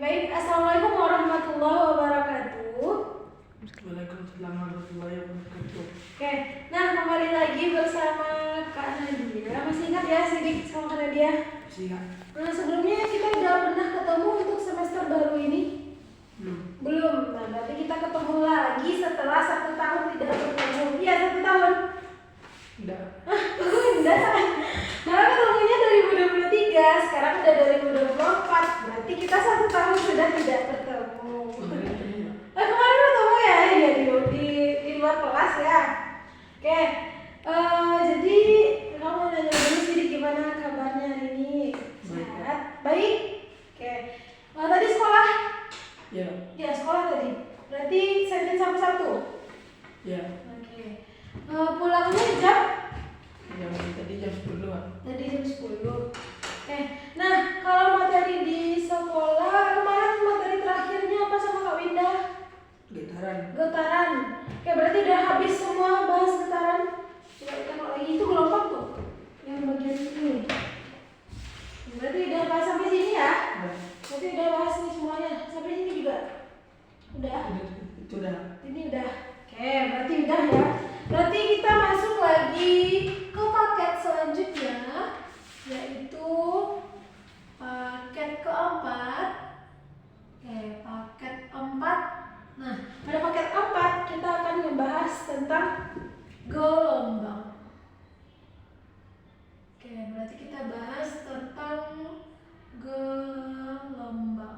Baik, assalamualaikum warahmatullahi wabarakatuh. Waalaikumsalam warahmatullahi wabarakatuh. Oke, nah kembali lagi bersama Kak Nadia. Masih ingat ya Sidik sama Kak Nadia? Siap. Nah sebelumnya kita udah pernah ketemu untuk semester baru ini? Belum. Nah berarti kita ketemu lagi setelah 1 tahun tidak bertemu. Iya 1 tahun. Udah. Udah. Nah ketemunya 2023, sekarang udah 2024. Berarti kita 1 tahun sudah tidak bertemu. Kemarin ketemu ya, iya di luar kelas ya. Oke, jadi kamu nanya dulu sih gimana kabarnya hari ini? Sehat? Baik? Oke. Tadi sekolah? Ya. Ya sekolah tadi. Berarti Senin sampai Sabtu? Ya. Oke. Pulangnya jam? Tadi jam 10. Tadi jam 10. Nah kalau materi di sekolah kemarin materi terakhirnya apa sama Kak Winda? Getaran. Oke, berarti udah habis semua bahas getaran. Coba kita kalau lagi itu gelombang tuh. Yang bagian ini. Berarti udah bahas sampai sini ya? Berarti udah bahas nih semuanya. Sampai sini juga. Udah. Itu udah. Ini udah. Oke, berarti udah ya. Berarti kita masuk lagi ke paket selanjutnya, yaitu paket keempat. Oke, paket 4. Nah, pada paket 4 kita akan membahas tentang gelombang. Oke, berarti kita bahas tentang gelombang.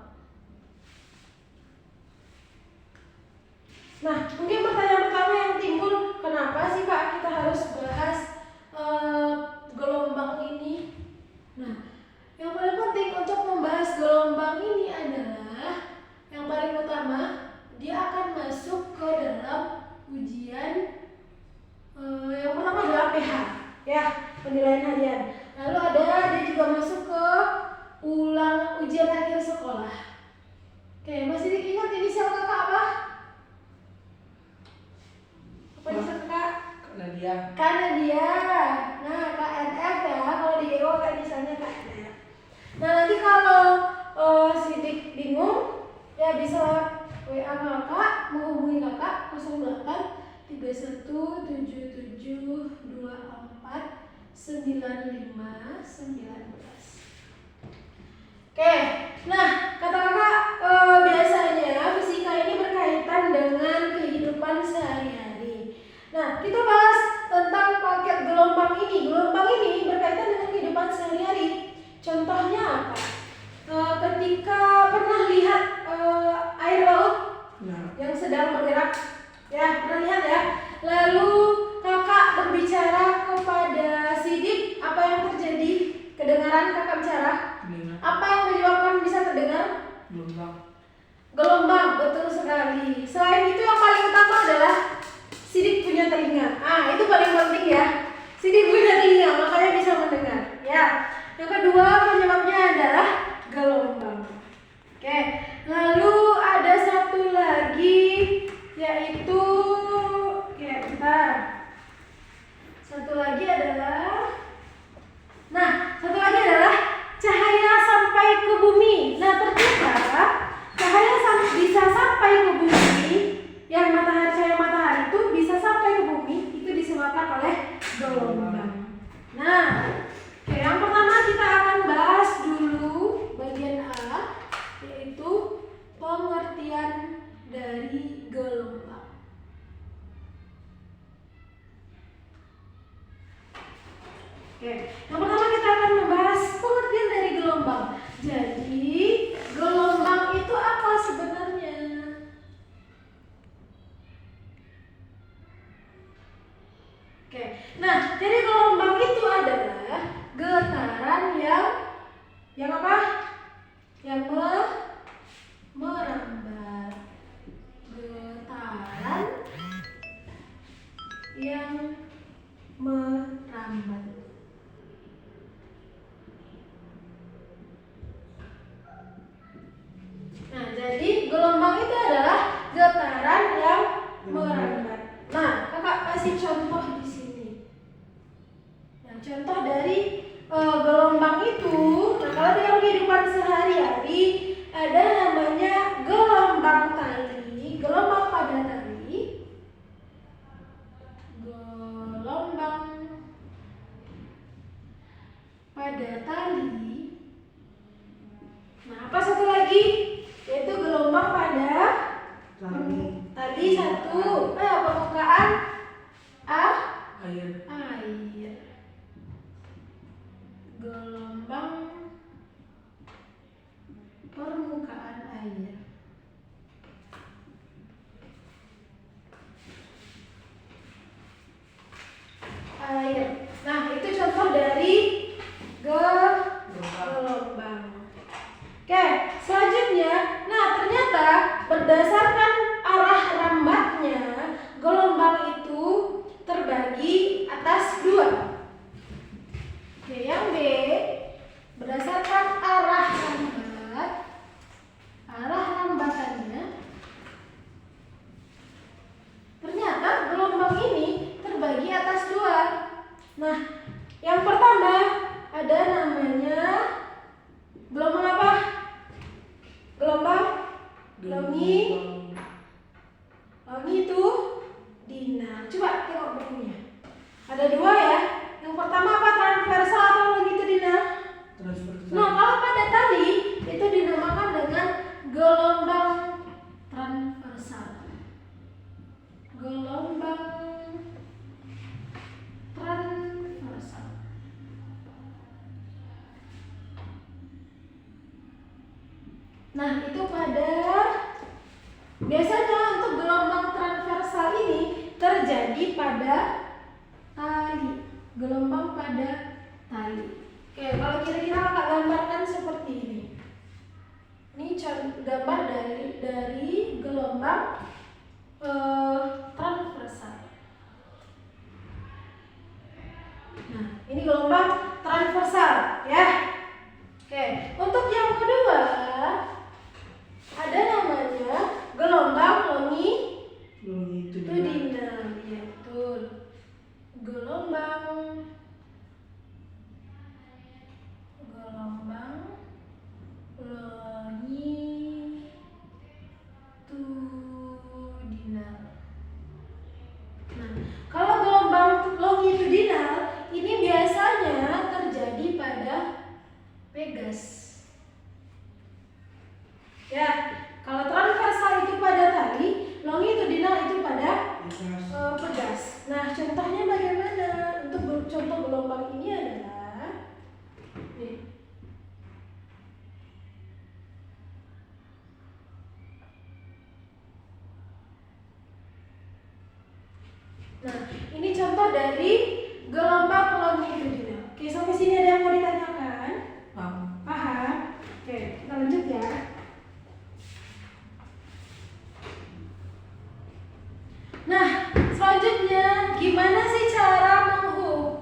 Nah, mungkin pertanyaan pertama yang timbul, kenapa sih Kak kita harus bahas gelombang ini? Nah, yang paling penting untuk membahas gelombang ini adalah yang paling utama, dia akan masuk ke dalam ujian. Yang pertama adalah PH, ya, penilaian harian. Lalu dia juga masuk ke ujian akhir sekolah. Oke, masih ingat inisial kakak apa? Apa inisial kakak? Kak Nadia. Nah, KNF ya. Kalau di GO kayak misalnya KNF. Nah, nanti kalau Sidik bingung, ya bisa WA kakak, menghubungi kakak 08 31 77 24 95 19. Oke, nah kata kakak biasanya fisika ini berkaitan dengan kehidupan sehari-hari. Nah, kita bahas tentang paket gelombang ini. Gelombang ini berkaitan dengan kehidupan sehari-hari. Contohnya apa? Ketika pernah lihat air laut yang sedang bergerak, ya pernah lihat ya. Lalu kakak berbicara kepada Sidik, apa yang terjadi? Kedengaran kakak bicara? Apa yang menyebabkan bisa terdengar? Gelombang, betul sekali. Selain itu yang paling utama adalah Sidik punya telinga. Itu paling penting ya. Sidik punya telinga, makanya bisa mendengar. Ya. Yang kedua penyebabnya adalah gelombang. Oke. Lalu ada satu lagi, yaitu Satu lagi adalah cahaya sampai ke bumi. Nah, ternyata cahaya bisa sampai ke bumi, yang cahaya matahari itu bisa sampai ke bumi, itu disebabkan oleh gelombang. Nah, yang pertama kita akan bahas dulu bagian A, yaitu pengertian dari gelombang. Yang pertama kita akan membahas pengertian dari gelombang. Jadi, gelombang itu apa sebenarnya? Nah, jadi gelombang itu adalah getaran yang apa? Yang merambat. Getaran yang merambat. air. Air. Nah, itu contoh dari gelombang. Oke, selanjutnya, nah ternyata berdasarkan arah rambatnya, gelombang itu terbagi atas dua. Oke, yang B, berdasarkan arah rambatannya, ternyata gelombang ini terbagi atas dua. Nah, yang pertama ada namanya gelombang apa? Gelombang longitudinal. Coba tengok bukunya. Ada dua ya. Yang pertama apa? Transversal atau longitudinal? Transversal. Nah, kalau pada tali itu dinamakan dengan gelombang transversal. Gelombang transversal. Nah, itu biasanya untuk gelombang transversal ini terjadi pada tali. Gelombang pada tali. Oke, kalau kira-kira kakak gambarkan seperti ini. Ini gambar dari gelombang transversal. Nah, ini gelombang transversal ya. Oke, untuk yang kedua ada namanya gelombang longitudinal. Ya, betul. Gelombang longitudinal. Nah, kalau gelombang longitudinal ini biasanya terjadi pada pegas. Ya, kalau transversal itu pada tali, longitudinal itu pada pegas. Nah, contohnya bagaimana? Untuk contoh gelombang ini adalah nih. Nah, ini contoh dari gelombang longitudinal. Oke, sampai sini ada yang mau ditanyakan? Paham? Oke, kita lanjut ya. Nah, selanjutnya gimana sih cara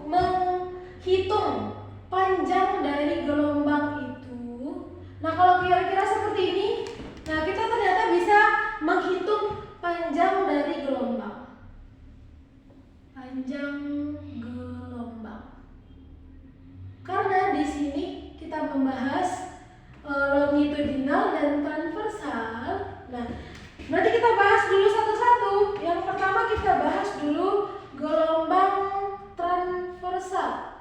menghitung panjang dari gelombang itu? Nah, kalau kira-kira seperti ini, nah kita ternyata bisa menghitung panjang dari gelombang. Panjang gelombang. Karena di sini kita membahas longitudinal dan transversal. Nah, nanti kita bahas dulu satu-satu. Yang pertama kita bahas dulu gelombang transversal.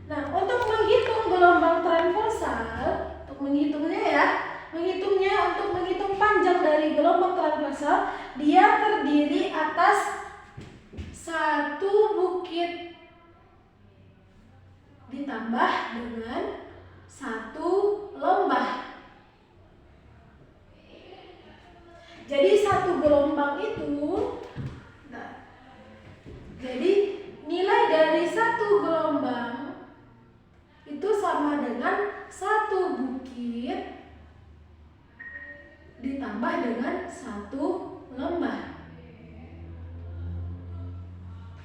Nah, untuk menghitung gelombang transversal, untuk menghitung panjang dari gelombang transversal, dia terdiri atas satu bukit ditambah dengan satu lembah. Jadi satu gelombang itu, jadi nilai dari satu gelombang itu sama dengan satu bukit ditambah dengan satu lembah.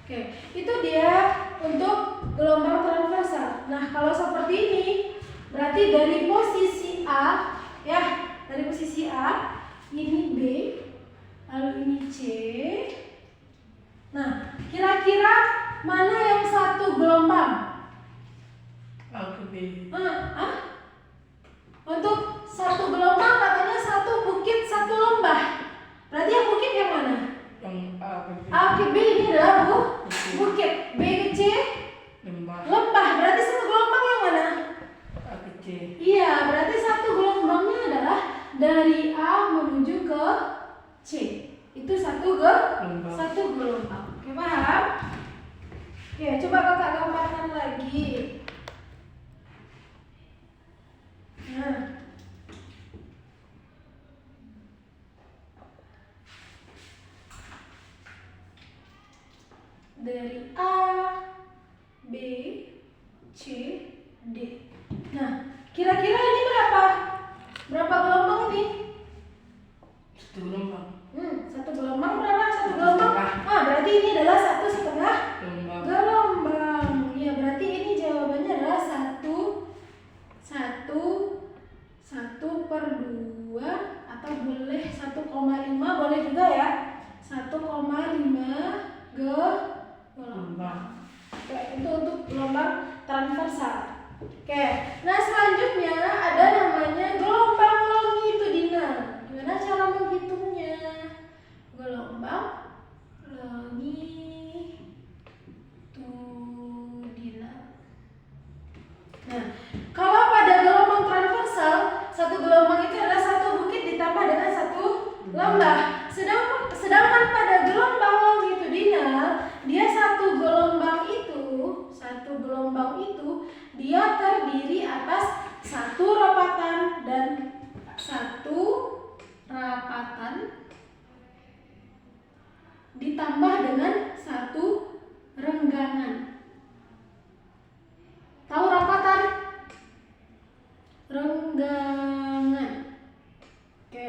Oke, itu dia untuk gelombang transversal. Nah, kalau seperti ini, berarti dari posisi A, ya, dari posisi A, ini B, lalu ini C. Nah, kira-kira mana yang satu gelombang? A ke B. Untuk satu gelombang katanya satu bukit satu lembah. Berarti yang bukit yang mana? Yang A ke B. A ke B ini adalah bukit. B ke C lembah. Berarti satu gelombang yang mana? A ke C. Iya, berarti satu gelombangnya adalah dari A menuju ke C. Itu satu gelombang. Oke, paham? Oke, coba kakak gambarkan lagi. D. Nah, kira-kira ini berapa? Berapa gelombang ini? Satu gelombang. Satu gelombang berapa? Satu gelombang. Ah, berarti ini adalah 1,5 Gelombang. gelombang. Ya, berarti ini jawabannya adalah 1/2 atau boleh 1,5 boleh juga ya. 1,5 gelombang. Oke, itu untuk gelombang transversal. Oke, nah selanjutnya ada namanya gelombang longitudinal. Gimana cara menghitungnya? Gelombang longitudinal. Nah, kalau pada gelombang transversal, satu gelombang itu adalah satu bukit ditambah dengan satu lembah. Sedangkan pada gelombang longitudinal, dia satu gelombang itu dia terdiri atas satu rapatan dan satu rapatan ditambah dengan satu renggangan. Tahu rapatan? Renggangan. Oke.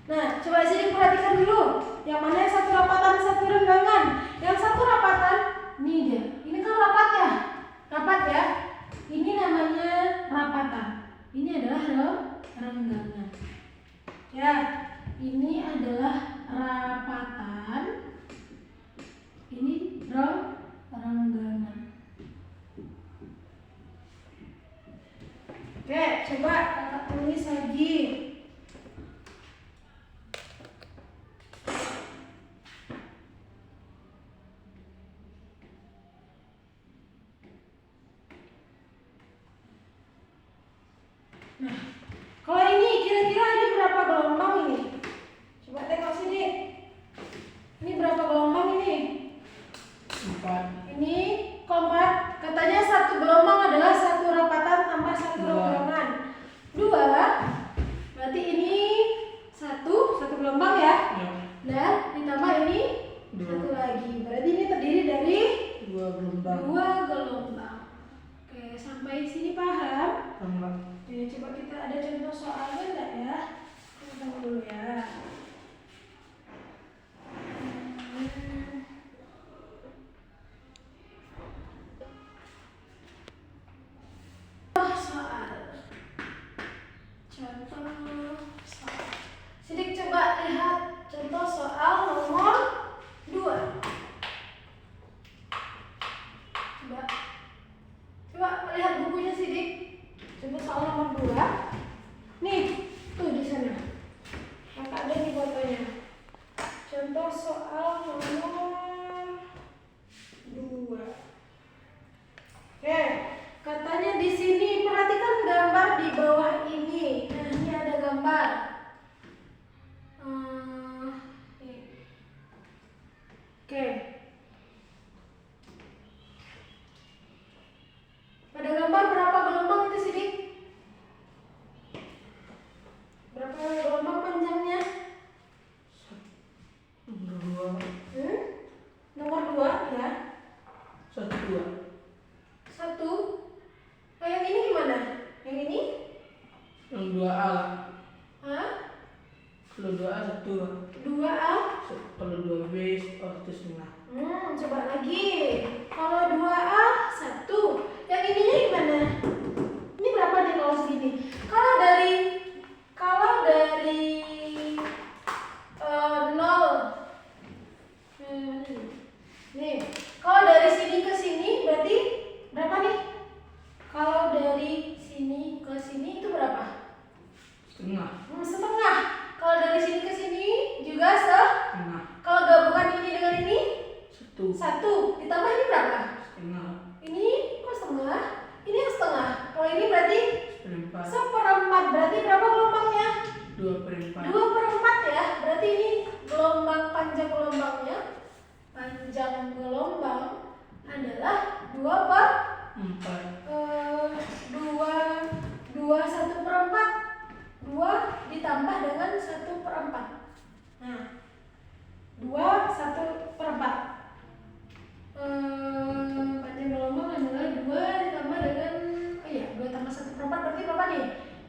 Nah, coba sini perhatikan dulu. Yang mana yang satu rapatan, satu renggangan? Yang satu rapatan, ini dia. Ini kan rapat ya? Rapat ya? Ini namanya rapatan. Ini adalah renggangan. Ya, ini adalah rapatan. Ini renggangan. Oke, coba kakak tulis lagi. Nah, kalau ini kira-kira ini berapa gelombang ini? Coba tengok sini. Ini berapa gelombang ini? 4. Ini keempat. Katanya satu gelombang adalah satu rapatan tambah satu renggangan. 2. Berarti ini satu gelombang ya. Ya. Dan ditambah ini 2. satu lagi. Berarti ini terdiri dari 2 gelombang. 2 gelombang. Oke, sampai sini paham? Tambah. Jadi coba kita ada contoh soalnya enggak ya? Kita tunggu dulu ya. Contoh soal. Sidik coba lihat contoh soal nomor 2. Coba lihat bukunya Sidik. Contoh soal nomor 2. Nih, tuh di sana. Maka ada di fotonya. Contoh soal nomor 2. Oke, katanya di sini perhatikan gambar di bawah ini. Nah, ini ada gambar. Oke. Pada gambar berapa gelombang itu Sidik? Berapa gelombang panjangnya? 2. Nomor 2 ya. 1, 2. 1. Oh, yang ini gimana? Yang ini? Yang 2A lah. Hah? Kalau 2A 1. 2A? Kalau 2B 1,5. Coba lagi. Kalau 2A 1. Yang ininya gimana? Ini berapa nih kalau segini? Kalau dari 0. Nih, kalau dari sini ke sini berarti berapa nih? Kalau dari sini ke sini itu berapa? Setengah. Setengah. Kalau dari sini ke sini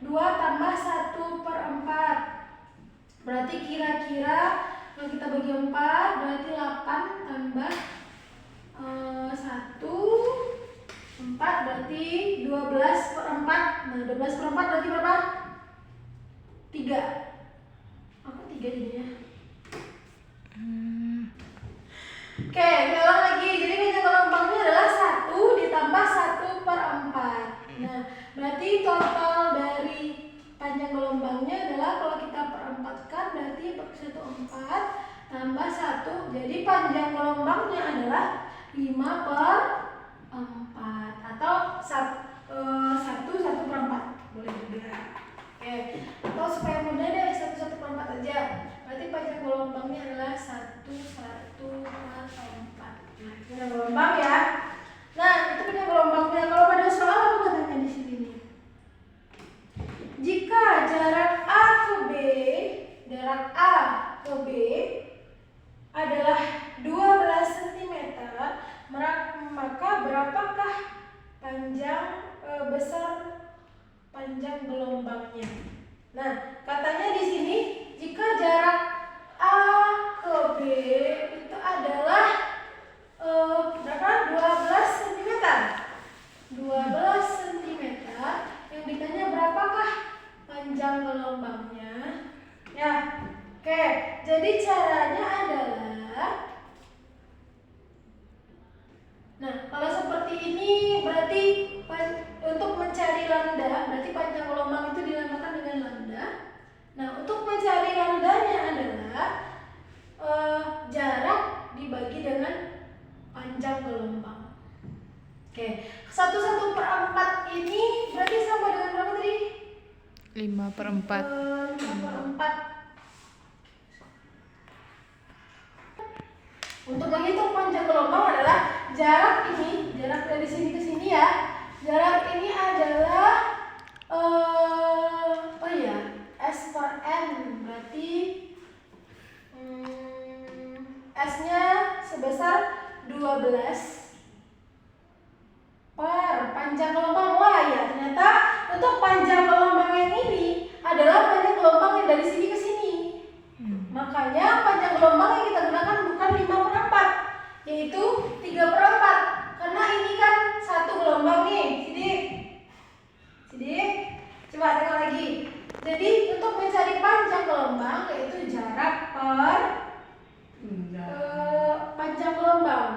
2 tambah 1/4. Berarti kira-kira kalau kita bagi 4 berarti 8 tambah 1/4 berarti 12/4. Nah 12/4 berarti berapa? 3. Apa 3 jadinya? Oke, kita ulang lagi. Jadi panjang gelombangnya adalah 1 ditambah 1/4. Nah, berarti total dari panjang gelombangnya adalah kalau kita perempatkan berarti 1/4 tambah 1. Jadi panjang gelombangnya adalah 5/4 atau 1/4. Boleh juga. Oke. Atau supaya mudah deh 1/4 aja. Berarti panjang gelombangnya adalah 1/4. Nah, panjang gelombang ya. Nah, itu panjang gelombangnya. Kalau pada soal apa katanya di sini nih? Jika jarak A ke B adalah 12 cm, maka berapakah besar panjang gelombangnya? Nah, katanya di sini jika jarak A ke B itu adalah berapa? 12 cm. 12 cm. Yang ditanya berapakah panjang gelombangnya? Ya. Oke, jadi caranya adalah kalau seperti ini berarti untuk mencari lambda, berarti panjang gelombang itu dinamakan dengan lambda. Nah, untuk mencari lambdanya adalah jarak dibagi dengan panjang gelombang. Oke, 1/4 ini berarti sama dengan berapa tadi? 5/4. 5/4. Untuk menghitung panjang gelombang adalah jarak dari sini ke sini ya. Jarak ini adalah S/N, berarti S-nya sebesar 12 per panjang gelombang. Wah ya, ternyata untuk panjang gelombang yang ini adalah panjang gelombang yang dari sini ke sini. Makanya panjang gelombang yang kita gunakan bukan 5/4, yaitu 3/4. Karena ini kan satu gelombang nih, Sidik. Coba tengok lagi. Jadi untuk mencari panjang gelombang yaitu jarak per panjang gelombang.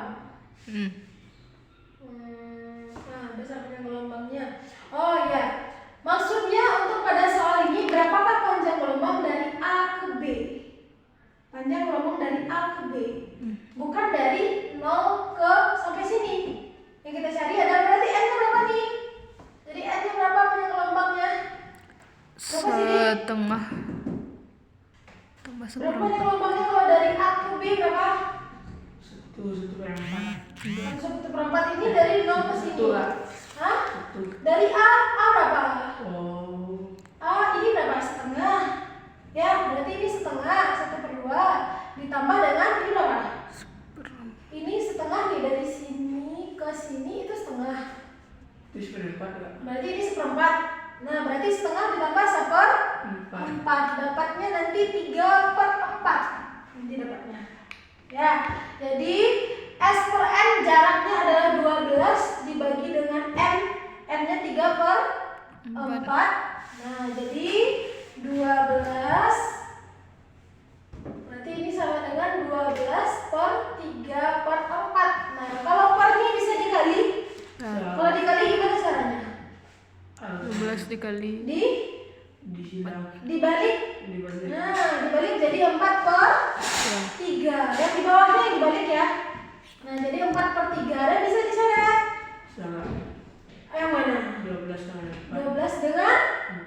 Besar panjang gelombangnya. Oh iya. Maksudnya untuk pada soal ini berapakah panjang gelombang dari A ke B? Panjang gelombang dari A ke B. Bukan dari 0 ke sampai sini. Yang kita cari adalah berarti N-nya berapa nih? Jadi N-nya berapa panjang gelombangnya? Setengah. Tambah Berapa panjang 1/4. gelombangnya kalau dari A ke B berapa? 1/4. 1/4 ini dari 0 ke sini. Hah? 1. Dari A berapa? Oh. A ini berapa? Setengah. Ya, berarti ini setengah, 1/2 ditambah dengan ini berapa? Ini setengah nih, dari sini ke sini itu setengah. Itu 1/4 enggak? Berarti ini 1/4. Nah, berarti setengah ditambah 1/4. Dapatnya nanti 3/4. Nanti dapatnya. Ya, jadi S per N jaraknya adalah 12 dibagi dengan N. N-nya 3/4. Nah, jadi 12 berarti ini sama dengan 12 per 3/4. Nah, kalau per ini bisa dikali. Kalau dikali gimana caranya? 12 dikali Dibalik. Nah, dibalik jadi 4/3. Yang di bawahnya yang dibalik ya. Nah, jadi 4/3 dan bisa diseret. Salah. Yang mana? 12 sama 4. 12 dengan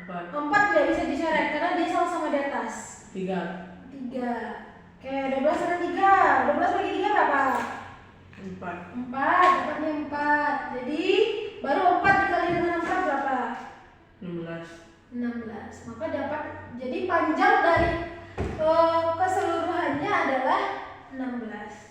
4. 4 tidak bisa diseret karena dia sama-sama di atas. 3. 3. Oke, 12 dengan 3. 12 bagi 3 berapa? 4. 4, dapatnya 4. Jadi baru 4 dikali dengan 4 berapa? 16. 16. Maka dapat, jadi panjang dari keseluruhannya adalah 16.